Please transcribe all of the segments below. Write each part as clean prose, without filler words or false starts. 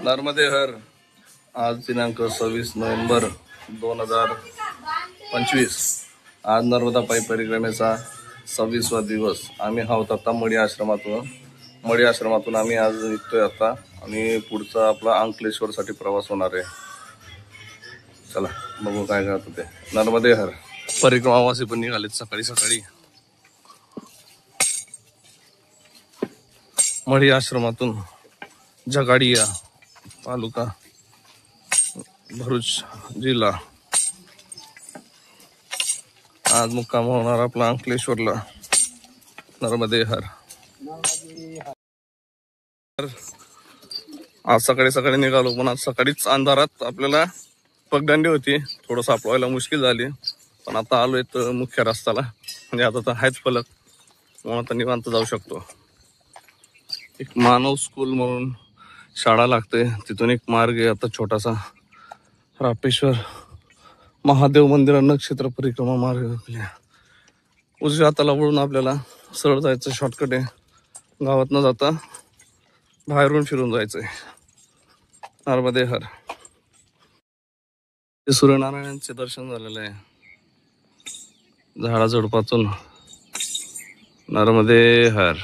नर्मदे हर। आज दिनांक 26 नोव्हेंबर 2025। आज नर्मदा पायी परिक्रमेचा 26वा दिवस। आम्ही आहोत आता मडी आश्रमातून आम्ही आज निघतोय आता आणि पुढचा आपला अंकलेश्वर साठी प्रवास होणार आहे। चला बघू काय करतो ते। नर्मदे हर। परिक्रमावासी पण निघालेत सकाळी सकाळी मडी आश्रमातून जगाडिया तालुका भरूच जिल्हा। आज मुक्काम होणार आपला अंकलेश्वरला। नर्मदे हर। आज सकाळी सकाळी निघालो पण आज सकाळीच अंधारात आपल्याला पगडंडी होती, थोडं सापडवायला मुश्किल झाली, पण आता आलोय तर मुख्य रस्त्याला, म्हणजे आता तर आहेच फलक, म्हणून आता निवांत जाऊ शकतो। एक मानव स्कूल म्हणून शाळा लागते, तिथून एक मार्ग आहे आता छोटासा, रापेश्वर महादेव मंदिर नक्षत्र परिक्रमा मार्ग। आपल्या उजव्या हाताला वळून आपल्याला सरळ जायचं, शॉर्टकट आहे, गावात न जाता बाहेरून फिरून जायचंय। नर्मदे हर। सूर्यनारायणांचे दर्शन झालेलं आहे झाडा झुडपातून। नर्मदे हर।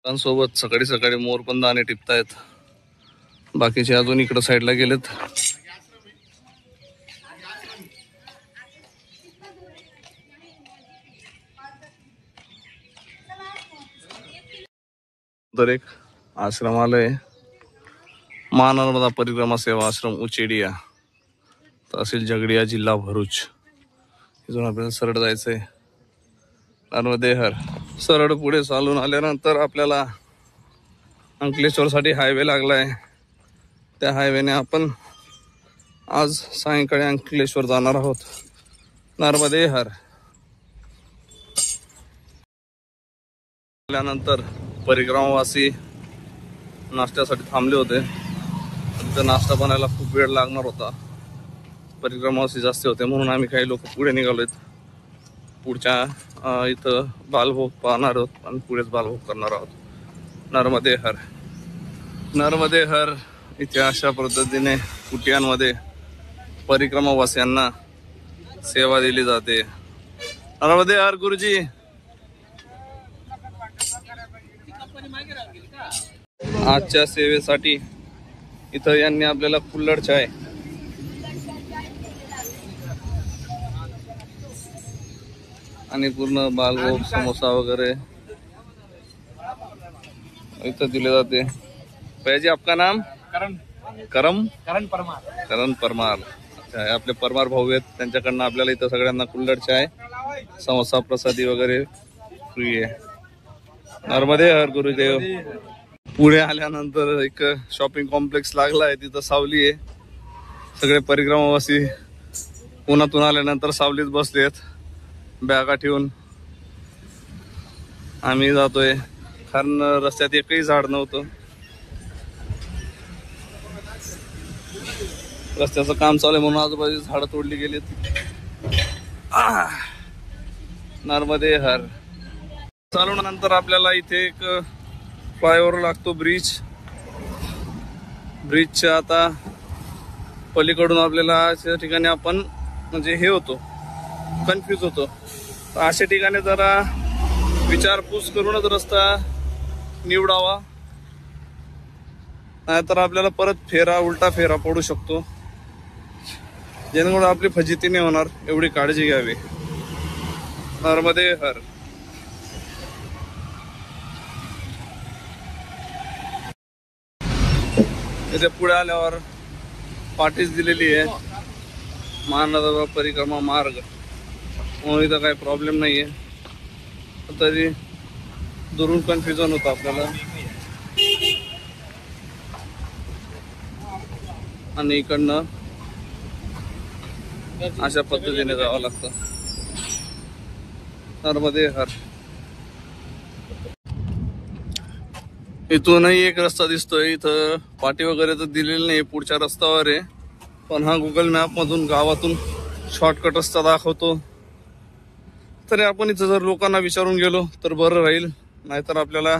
सोबत सकाळी सकाळी मोर पण दाणे टिपतायत, बाकीचे अजून इकडे साईडला गेलेत। तर एक आश्रमालय मा नर्मदा परिक्रमा सेवा आश्रम उचेडिया, तहसील जगडिया, जिल्हा भरूच। इथून आपल्याला सरळ जायचंय। नर्मदे हर। सरळ पुढे चालून आल्यानंतर आपल्याला अंकलेश्वर साठी हायवे लागलाय, त्या हायवेने आपण आज सायंकाळी अंकलेश्वर जाणार आहोत। नर्मदे हर। आल्यानंतर परिक्रमावासी नाश्त्यासाठी थांबले होते, तिथं नाश्ता बनायला खूप वेळ लागणार होता, परिक्रमावासी जास्त होते, म्हणून आम्ही काही लोक पुढे निघालोय। पुढच्या इथं बालभोग पाहणार आहोत आणि पुढेच बालभोग करणार आहोत। नर्मदे हर। नर्मदे हर। इथे अशा पद्धतीने कुटियांमध्ये परिक्रमावासियांना सेवा दिली जाते। नर्मदे हर गुरुजी। आजच्या सेवेसाठी इथं यांनी आपल्याला कुल्हड चाय आणि पूर्ण बालभोग समोसा वगैरे इथं दिले जाते। भैयाजी आपका नाम? करण परमार। अच्छा, आपले परमार भाऊ आहेत, त्यांच्याकडनं आपल्याला इथं सगळ्यांना कुल्हड चाय, समोसा, प्रसादी वगैरे फ्री आहे। नर्मदे हर गुरुदेव। पुढे आल्यानंतर एक शॉपिंग कॉम्प्लेक्स लागलाय, तिथं सावली आहे, सगळे परिक्रमावासी उन्हातून आल्यानंतर सावलीत बसलेत बॅगा ठेवून। आम्ही जातोय, कारण रस्त्यात एकही झाड नव्हतं, रस्त्याचं काम चालू आहे म्हणून आजूबाजूची झाडं तोडली गेलीत। नर्मदे हर। चालून नंतर आपल्याला इथे एक फ्लायओव्हर लागतो, ब्रिजच्या आता पलीकडून आपल्याला अशा ठिकाणी आपण म्हणजे हे होतो, कन्फ्यूज होतो, तर अशा ठिकाणी जरा विचारपूस करूनच रस्ता निवडावा, नाहीतर आपल्याला परत उलटा फेरा पडू शकतो, जेणेकरून आपली फजिती नाही होणार, एवढी काळजी घ्यावी। नर्मदे हर। इथे पुढे आल्यावर पाटीच दिलेली आहे, महानर्मदा परिक्रमा मार्ग, म्हणून इथं काही प्रॉब्लेम नाहीये, तरी दुरून कन्फ्युजन होतं आपल्याला, आणि इकडनं अशा पद्धतीने जावं लागतं। नर्मदे हर। इथूनही एक रस्ता दिसतोय, इथं पाटी वगैरे तर दिलेली नाही, पुढच्या रस्त्यावर आहे, पण हा गुगल मॅप मधून गावातून शॉर्टकट रस्ता दाखवतो, तरी आपण इथं जर लोकांना विचारून गेलो तर बरं राहील, नाहीतर आपल्याला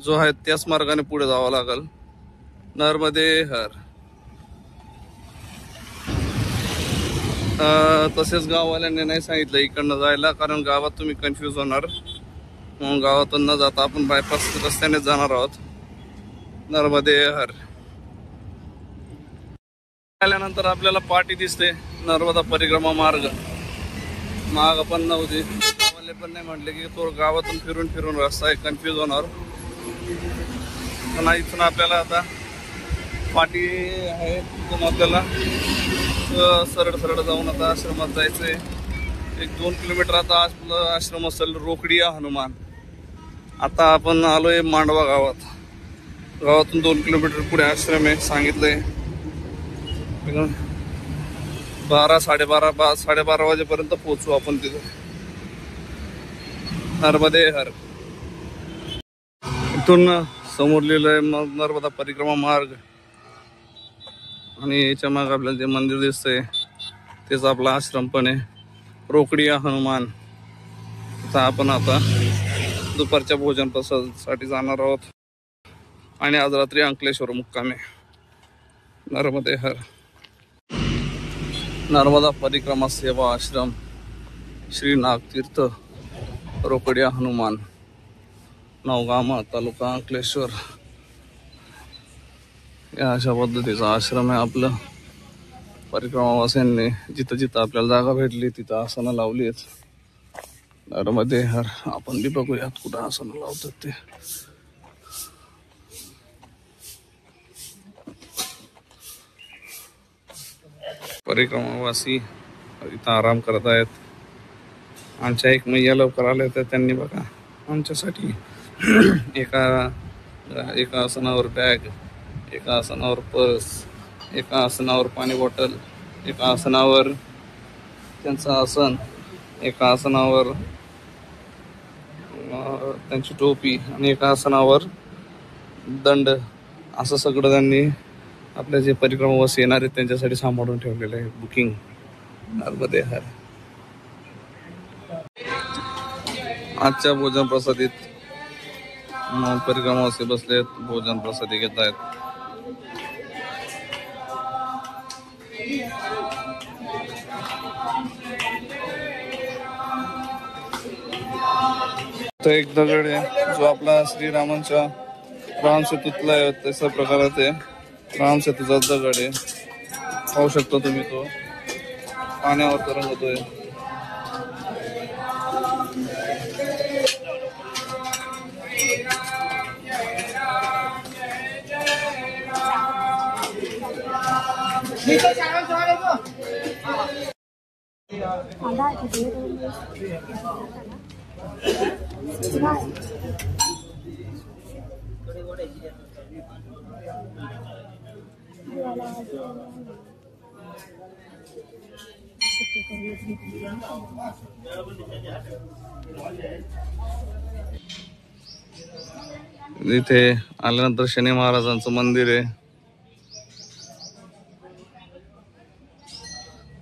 जो आहे त्याच मार्गाने पुढे जावं लागेल. नर्मदे हर. तसेच गाववाल्यांनी नाही सांगितलं इकडनं जायला, कारण गावात तुम्ही कन्फ्यूज होणार, म्हणून गावातून न जाता आपण बायपास रस्त्याने जाणार आहोत. नर्मदे हर. आल्यानंतर आपल्याला पाटी दिसते, नर्मदा परिक्रमा मार्ग. माग पण नव्हती, गावाले पण नाही म्हटले की तो गावातून फिरून फिरून रस्ता आहे, कन्फ्यूज होणार. पण इथून आपल्याला आता पाटी आहे, तिथून आपल्याला सरळ सरळ जाऊन आता आश्रमात जायचंय. 1-2 किलोमीटर आता आपलं आश्रम असेल रोकडिया हनुमान. आता आपण आलोय मांडवा गावात. गावातून 2 किलोमीटर पुढे आश्रम आहे, सांगितलंय. 12-12:30 वाजेपर्यंत पोहोचू आपण तिथं. नर्मदे हर. इथून समोर लिहिलंय नर्मदा परिक्रमा मार्ग, आणि याच्या मागे आपल्याला जे मंदिर दिसतंय तेच आपला आश्रम पण आहे, रोकडिया हनुमान. इथं आपण आता दुपारच्या भोजन प्रसादासाठी जाणार आहोत, आणि आज रात्री अंकलेश्वर मुक्कामे. नर्मदे हर. नर्मदा परिक्रमा सेवा आश्रम, श्री नागतीर्थ, रोकडिया हनुमान, नवगामा, तालुका अंकलेश्वर. या अशा पद्धतीचा आश्रम आहे आपलं. परिक्रमावासियांनी जिथं जिथं आपल्याला जागा भेटली तिथं आसनं लावली आहेत. नर्मदे हर. आपण बी बघूयात कुठं आसनं लावतात ते. परिक्रमावासी इथं आराम करत आहेत. आमच्या एक मैया लवकर आल्या तर त्यांनी बघा आमच्यासाठी एका आसनावर बॅग, एका आसनावर पर्स, एका आसनावर पाणी बॉटल, एका आसनावर त्यांचं आसन, एका आसनावर त्यांची टोपी, आणि एका आसनावर दंड, असं सगळं त्यांनी आपल्या जे परिक्रमावासी येणार आहेत त्यांच्यासाठी सांभाळून ठेवलेलं आहे. बुकिंग. नर्मदे हर. आजच्या भोजन प्रसादीत परिक्रमावासी बसलेत, भोजन प्रसादी घेत आहेत. तो एक दगड आहे जो आपला श्रीरामांच्या राम सेतूतला आहे, तशा प्रकारात राम सेतूचा दगड आहे. पाहू शकता तुम्ही, तो पाण्यावर तरंगतोय. इथे आल्यानंतर शनी महाराजांचं मंदिर आहे.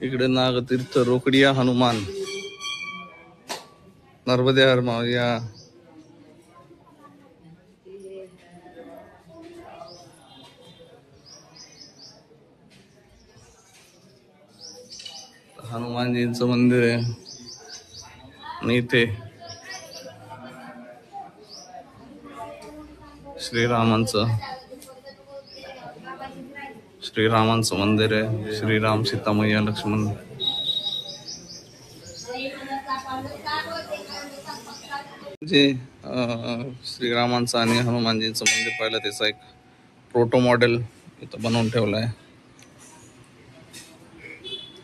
इकडे नागतीर्थ, रोकडिया हनुमान. नर्मदे हर मावया. हनुमानजींचं मंदिर आहे, आणि इथे श्रीरामांचं मंदिर आहे. श्रीराम, सीता मैया, लक्ष्मण. जे श्रीरामांचं आणि हनुमानजींचं मंदिर पाहिलं त्याचा एक प्रोटो मॉडेल इथं बनवून ठेवलं आहे.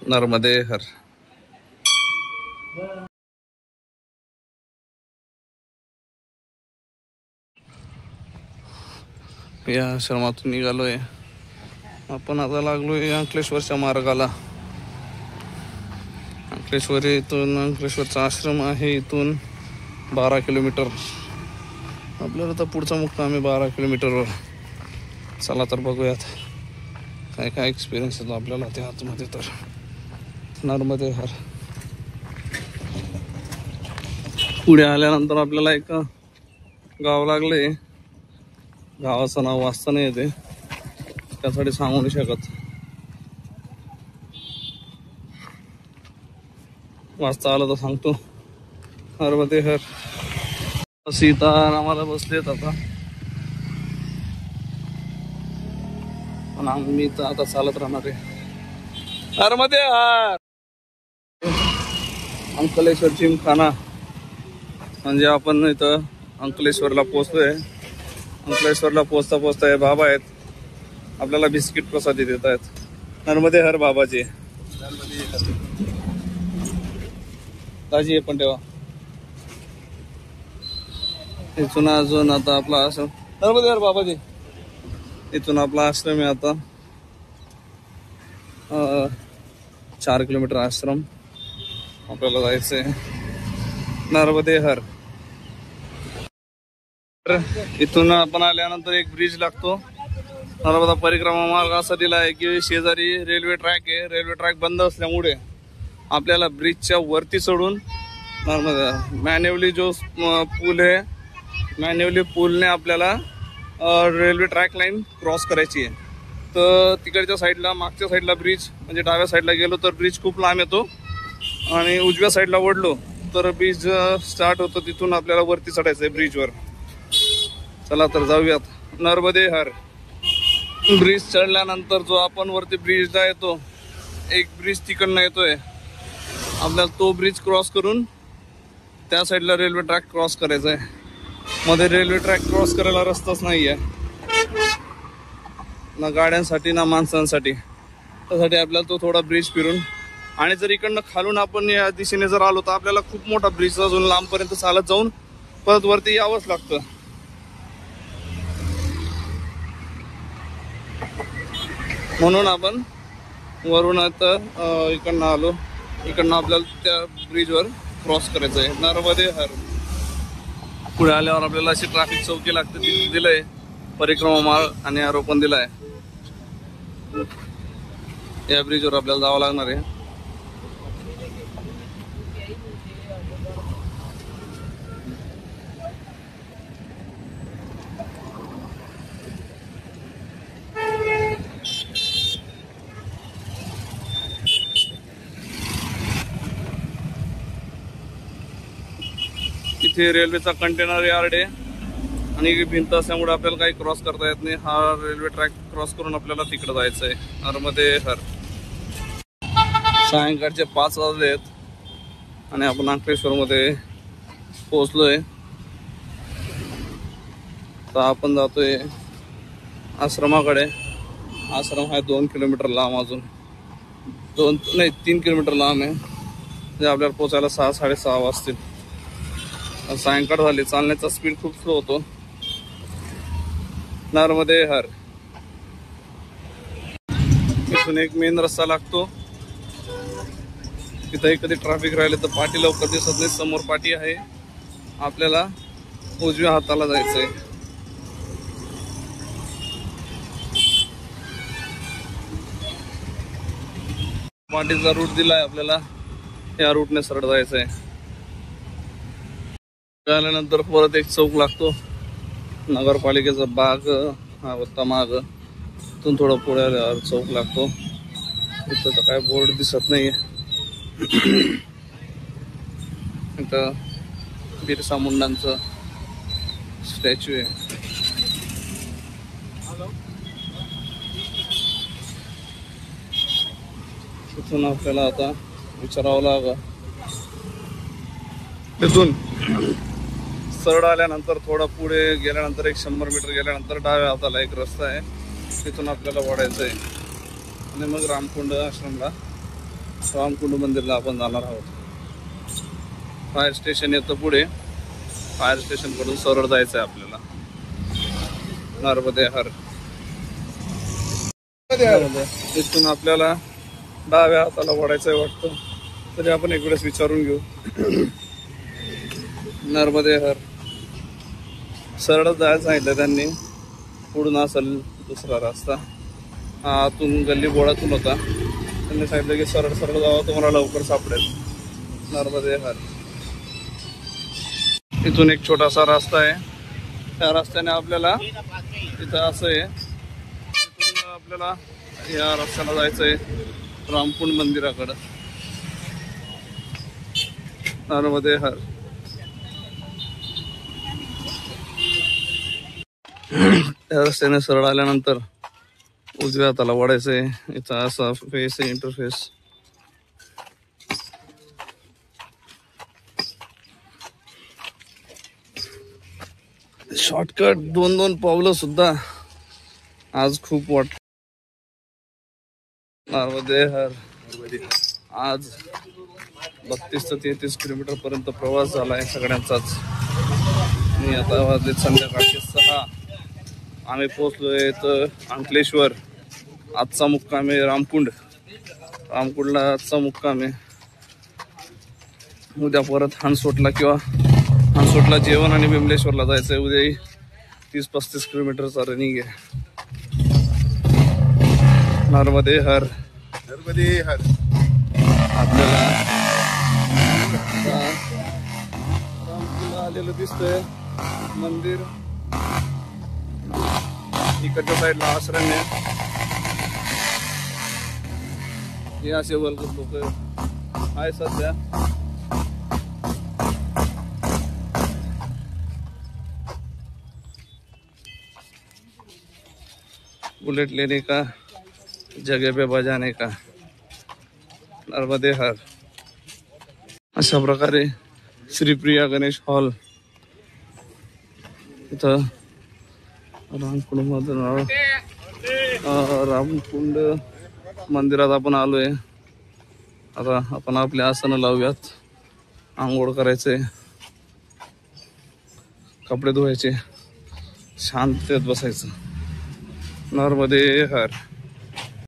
नर्मदे हर. या आश्रमातून निघालोय आपण, आता लागलोय अंकलेश्वरच्या मार्गाला. अंकलेश्वरचा आश्रम आहे इथून 12 किलोमीटर. आपल्याला तर पुढचा मुक्काम आहे 12 किलोमीटरवर. चला तर बघूयात काय काय एक्सपिरियन्स येतो आपल्याला त्या आतमध्ये. तर नर्मदे हर. पुढे आल्यानंतर आपल्याला एक गाव लागले. गावाचं नाव वाचता नाही येते, त्यासाठी सांगू नाही शकत. वाचता आलं तर सांगतो. नर्मदे हर. सीतारामाला बसलेत आता, पण आम्ही तर आता चालत राहणार आहे. नर्मदे हर. अंकलेश्वर जिमखाना म्हणजे आपण इथं अंकलेश्वरला पोहोचलोय. अंकलेश्वरला पोहोचता पोहोचता हे बाबा आहेत, आपल्याला बिस्किट प्रसादी देत आहेत. नर्मदे हर बाबाजी. ताजी पण ठेवा. इथून अजून आता आपला आश्रम. नर्मदे हर बाबाजी. इथून आपला आश्रम आहे आता 4 किलोमीटर आश्रम आपल्याला जायचंय. नर्मदे हर. इथून आपण आल्यानंतर एक ब्रिज लागतो. नर्मदा परिक्रमा मार्ग असा दिला आहे की शेजारी रेल्वे ट्रॅक आहे. रेल्वे ट्रॅक बंद असल्यामुळे आपल्याला ब्रिजच्या वरती चढून नर्मदा मॅन्युअली जो पूल आहे, मॅन्युअली पूलने आपल्याला रेल्वे ट्रॅक लाईन क्रॉस करायची आहे. तर तिकडच्या साईडला, मागच्या साईडला ब्रिज म्हणजे डाव्या साईडला गेलो तर ब्रिज खूप लांब येतो, आणि उजव्या साईडला वळलो तर ब्रिज स्टार्ट होतो. तिथून आपल्याला वरती चढायचं आहे ब्रिजवर. चला तर जाऊयात. नर्मदे हर. ब्रिज चढल्यानंतर जो आपण वरती ब्रिजला येतो, एक ब्रिज तिकडनं येतोय, आपल्याला तो ब्रिज क्रॉस करून त्या साईडला रेल्वे ट्रॅक क्रॉस करायचा आहे. मध्ये रेल्वे ट्रॅक क्रॉस करायला रस्ताच नाही आहे, ना गाड्यांसाठी ना माणसांसाठी. त्यासाठी आपल्याला तो थोडा ब्रिज फिरून, आणि जर इकडनं खालून आपण या दिशेने जर आलो तर आपल्याला खूप मोठा ब्रिज अजून लांबपर्यंत चालत जाऊन परत वरती यावंच लागतं. म्हणून आपण वरून आता इकडनं आलो. इकडनं आपल्याला त्या ब्रिजवर क्रॉस करायचं आहे. नर्मदे हर. पुढे आल्यावर आपल्याला अशी ट्रॅफिक चौकी लागते, तिथे दिलंय परिक्रमा मार्ग आणि आरो पण दिलाय. या ब्रिजवर आपल्याला जावं लागणार आहे. इथे रेल्वेचा कंटेनर यार्ड आहे आणि भिंत असल्यामुळे आपल्याला काही क्रॉस करता येत नाही. हा रेल्वे ट्रॅक क्रॉस करून आपल्याला तिकडे जायचं आहे. नर्मदे हर. सायंकाळचे 5 वाजले आहेत आणि आपण अंकलेश्वर मध्ये पोहोचलोय. तर आपण जातोय आश्रमाकडे. आश्रम आहे 2 किलोमीटर लांब, अजून 3 किलोमीटर लांब आहे. म्हणजे आपल्याला पोहोचायला 6-6:30 वाजतील. सायंकाळ झाली, चालण्याचा स्पीड खूप स्लो होतो. नर्मदे हर. इथून एक मेन रस्ता लागतो. तिथं कधी ट्रॅफिक राहिले तर पाटी लवकर दिसत नाही. समोर पाटी आहे, आपल्याला उजव्या हाताला जायचंय. पाटीचा रूट दिलाय आपल्याला, या रूटने सरळ जायचंय. आल्यानंतर परत एक चौक लागतो, नगरपालिकेचा बाग हा होता माग. तिथून थोडं पुढे आल्यावर चौक लागतो. इथं तर काय बोर्ड दिसत नाहीये. इथं बिरसा मुंडांचं स्टॅच्यू आहे. तिथून आपल्याला आता विचारावं लागलं. तिथून सरळ आल्यानंतर थोडा पुढे गेल्यानंतर 100 मीटर गेल्यानंतर डाव्या हाताला एक रस्ता आहे, तिथून आपल्याला वळायचं आहे. आणि मग रामकुंड आश्रमला, रामकुंड मंदिरला आपण जाणार आहोत. फायर स्टेशन येतं पुढे, फायर स्टेशन कडून सरळ जायचं आहे आपल्याला. नर्मदे हर. तिथून आपल्याला डाव्या हाताला वळायचं आहे वाटतं, तरी आपण एक वेळेस विचारून घेऊ. नर्मदे हर. सरळ जायचं सांगितलं त्यांनी, पुढून असेल दुसरा रस्ता. हा आतून गल्ली बोळातून होता, त्यांनी सांगितलं की सरळ सरळ जावं, तुम्हाला लवकर सापडेल. नर्मदे हर. इथून एक छोटासा रस्ता आहे, त्या रस्त्याने आपल्याला इथं असं आहे, इथून आपल्याला या रस्त्याला जायचंय रामकुंड मंदिराकडं. नर्मदे हर. त्या रस्त्याने सरळ आल्यानंतर उजव्या हाताला वळायचंय. इथं असा फेस आहे, इंटरफेस. शॉर्टकट 2-2 पावलं सुद्धा आज खूप वाट. नर्मदे हर. आज 32 ते 33 किलोमीटर पर्यंत प्रवास झालाय सगळ्यांचाच. आणि आता वाजले संध्याकाळचे 6. आम्ही पोहोचलोय तर अंकलेश्वर. आजचा मुक्काम आहे रामकुंड. रामकुंडला आजचा मुक्काम आहे. उद्या परत हानसोटला किंवा हानसोटला जेवण आणि बिमलेश्वरला जायचंय. उद्याही 30-35 किलोमीटरचा रनिंग आहे. नर्मदे हर. नर्मदे हर. आपल्याला रामकुंडला आलेलं दिसतंय मंदिर. इकडच्या साईडला आश्रम आहे. हे असे वर्ग लोक आहे सध्या. बुलेट लेने का जगह पे बजाने का. नर्मदे हर. अशा प्रकारे श्रीप्रिया गणेश हॉल इथं रामकुंड मंदिरात आपण आलोय. आता आपण आपले आसनं लावूयात. आंघोळ करायचे, कपडे धुवायचे, शांततेत बसायचं. नर्मदे हर.